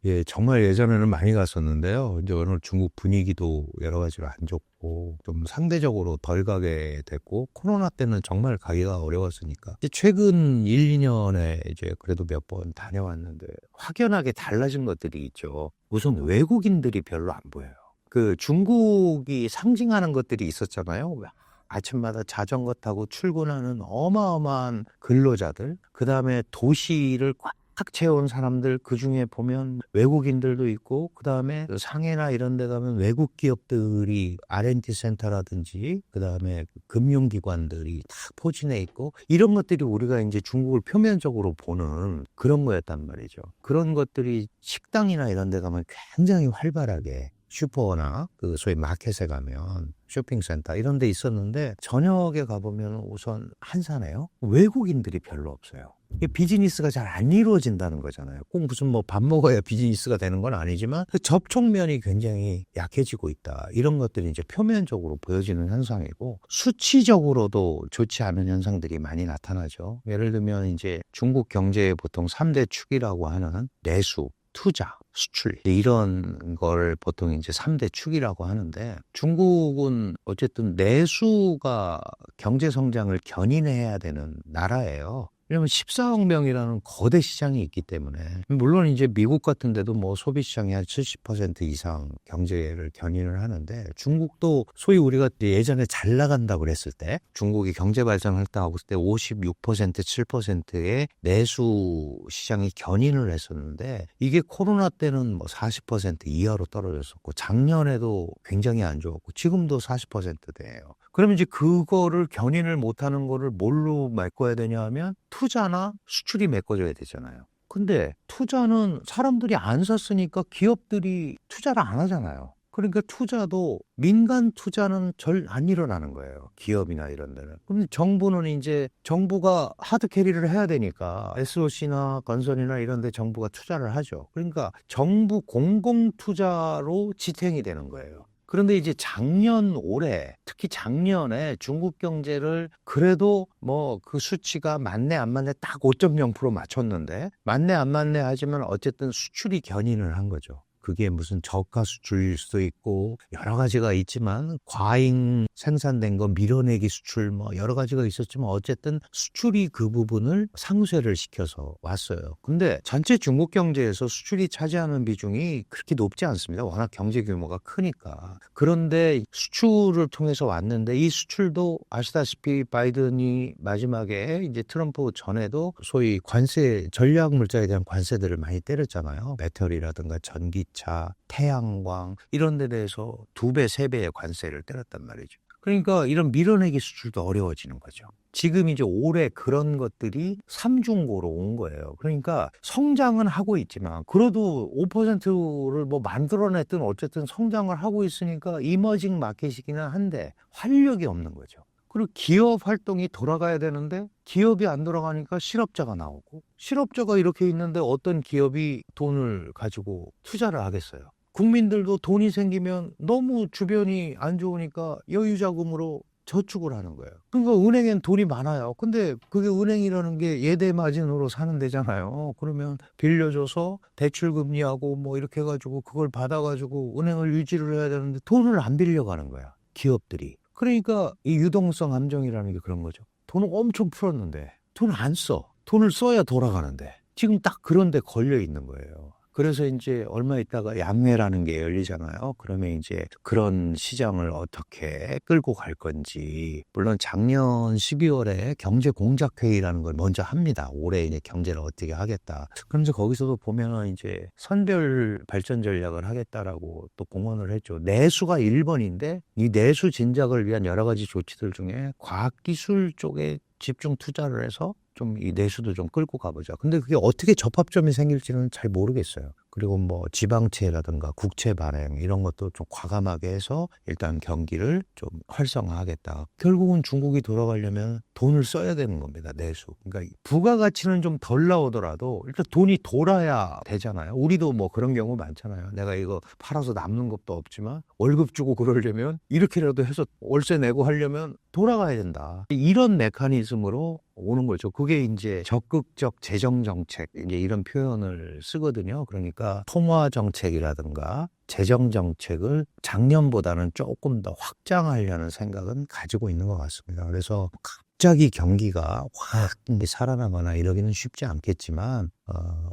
예, 정말 예전에는 많이 갔었는데요. 이제 오늘 중국 분위기도 여러 가지로 안 좋고 좀 상대적으로 덜 가게 됐고 코로나 때는 정말 가기가 어려웠으니까 이제 최근 1, 2년에 이제 그래도 몇 번 다녀왔는데 확연하게 달라진 것들이 있죠. 우선 외국인들이 별로 안 보여요. 그 중국이 상징하는 것들이 있었잖아요. 아침마다 자전거 타고 출근하는 어마어마한 근로자들, 그 다음에 도시를 꽉 채운 사람들, 그 중에 보면 외국인들도 있고, 그 다음에 상해나 이런 데 가면 외국 기업들이 R&D 센터라든지, 그 다음에 금융기관들이 다 포진해 있고, 이런 것들이 우리가 이제 중국을 표면적으로 보는 그런 거였단 말이죠. 그런 것들이 식당이나 이런 데 가면 굉장히 활발하게 슈퍼나 그 소위 마켓에 가면 쇼핑센터 이런 데 있었는데 저녁에 가보면 우선 한산해요. 외국인들이 별로 없어요. 이게 비즈니스가 잘 안 이루어진다는 거잖아요. 꼭 무슨 뭐 밥 먹어야 비즈니스가 되는 건 아니지만 그 접촉면이 굉장히 약해지고 있다. 이런 것들이 이제 표면적으로 보여지는 현상이고 수치적으로도 좋지 않은 현상들이 많이 나타나죠. 예를 들면 이제 중국 경제의 보통 3대 축이라고 하는 내수, 투자, 수출 이런 걸 보통 이제 3대 축이라고 하는데 중국은 어쨌든 내수가 경제 성장을 견인해야 되는 나라예요. 왜냐면 14억 명이라는 거대 시장이 있기 때문에 물론 이제 미국 같은 데도 뭐 소비 시장이 한 70% 이상 경제를 견인을 하는데 중국도 소위 우리가 예전에 잘 나간다고 그랬을 때 중국이 경제 발전할 때 하고 있을 때 56% 7%의 내수 시장이 견인을 했었는데 이게 코로나 때는 뭐 40% 이하로 떨어졌었고 작년에도 굉장히 안 좋았고 지금도 40%대예요. 그러면 이제 그거를 견인을 못하는 거를 뭘로 메꿔야 되냐 하면 투자나 수출이 메꿔줘야 되잖아요. 근데 투자는 사람들이 안 샀으니까 기업들이 투자를 안 하잖아요. 그러니까 투자도 민간 투자는 절 안 일어나는 거예요. 기업이나 이런 데는. 그럼 정부는 이제 정부가 하드 캐리를 해야 되니까 SOC나 건설이나 이런 데 정부가 투자를 하죠. 그러니까 정부 공공 투자로 지탱이 되는 거예요. 그런데 이제 작년 올해 특히 작년에 중국 경제를 그래도 뭐 그 수치가 맞네 안 맞네 딱 5.0% 맞췄는데 맞네 안 맞네 하지만 어쨌든 수출이 견인을 한 거죠. 그게 무슨 저가 수출일 수도 있고 여러 가지가 있지만 과잉 생산된 거 밀어내기 수출 뭐 여러 가지가 있었지만 어쨌든 수출이 그 부분을 상쇄를 시켜서 왔어요. 근데 전체 중국 경제에서 수출이 차지하는 비중이 그렇게 높지 않습니다. 워낙 경제 규모가 크니까. 그런데 수출을 통해서 왔는데 이 수출도 아시다시피 바이든이 마지막에 이제 트럼프 전에도 소위 관세 전략 물자에 대한 관세들을 많이 때렸잖아요. 메탈이라든가 전기차, 태양광 이런 데 대해서 2배, 3배의 관세를 때렸단 말이죠. 그러니까 이런 밀어내기 수출도 어려워지는 거죠. 지금 이제 올해 그런 것들이 삼중고로 온 거예요. 그러니까 성장은 하고 있지만 그래도 5%를 뭐 만들어냈든 어쨌든 성장을 하고 있으니까 이머징 마켓이기는 한데 활력이 없는 거죠. 그리고 기업 활동이 돌아가야 되는데 기업이 안 돌아가니까 실업자가 나오고 실업자가 이렇게 있는데 어떤 기업이 돈을 가지고 투자를 하겠어요. 국민들도 돈이 생기면 너무 주변이 안 좋으니까 여유자금으로 저축을 하는 거예요. 그러니까 은행엔 돈이 많아요. 근데 그게 은행이라는 게 예대 마진으로 사는 데잖아요. 그러면 빌려줘서 대출 금리하고 뭐 이렇게 해가지고 그걸 받아가지고 은행을 유지를 해야 되는데 돈을 안 빌려가는 거야. 기업들이. 그러니까 이 유동성 함정이라는 게 그런 거죠. 돈을 엄청 풀었는데 돈을 안 써. 돈을 써야 돌아가는데 지금 딱 그런 데 걸려 있는 거예요. 그래서 이제 얼마 있다가 양회라는 게 열리잖아요. 그러면 이제 그런 시장을 어떻게 끌고 갈 건지. 물론 작년 12월에 경제공작회의라는 걸 먼저 합니다. 올해 이제 경제를 어떻게 하겠다. 그러면서 거기서도 보면은 이제 선별 발전 전략을 하겠다라고 또 공언을 했죠. 내수가 1번인데 이 내수 진작을 위한 여러 가지 조치들 중에 과학기술 쪽에 집중 투자를 해서 좀 이 내수도 좀 끌고 가보자. 근데 그게 어떻게 접합점이 생길지는 잘 모르겠어요. 그리고 뭐 지방채라든가 국채 발행 이런 것도 좀 과감하게 해서 일단 경기를 좀 활성화하겠다. 결국은 중국이 돌아가려면 돈을 써야 되는 겁니다. 내수. 그러니까 부가가치는 좀 덜 나오더라도 일단 돈이 돌아야 되잖아요. 우리도 뭐 그런 경우 많잖아요. 내가 이거 팔아서 남는 것도 없지만 월급 주고 그러려면 이렇게라도 해서 월세 내고 하려면 돌아가야 된다. 이런 메커니즘으로 오는 거죠. 그게 이제 적극적 재정 정책, 이제 이런 표현을 쓰거든요. 그러니까 통화 정책이라든가 재정 정책을 작년보다는 조금 더 확장하려는 생각은 가지고 있는 것 같습니다. 그래서 갑자기 경기가 확 살아나거나 이러기는 쉽지 않겠지만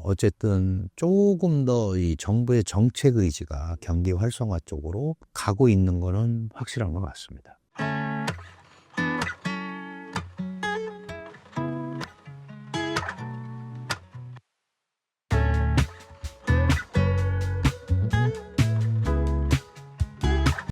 어쨌든 조금 더 이 정부의 정책 의지가 경기 활성화 쪽으로 가고 있는 거는 확실한 것 같습니다.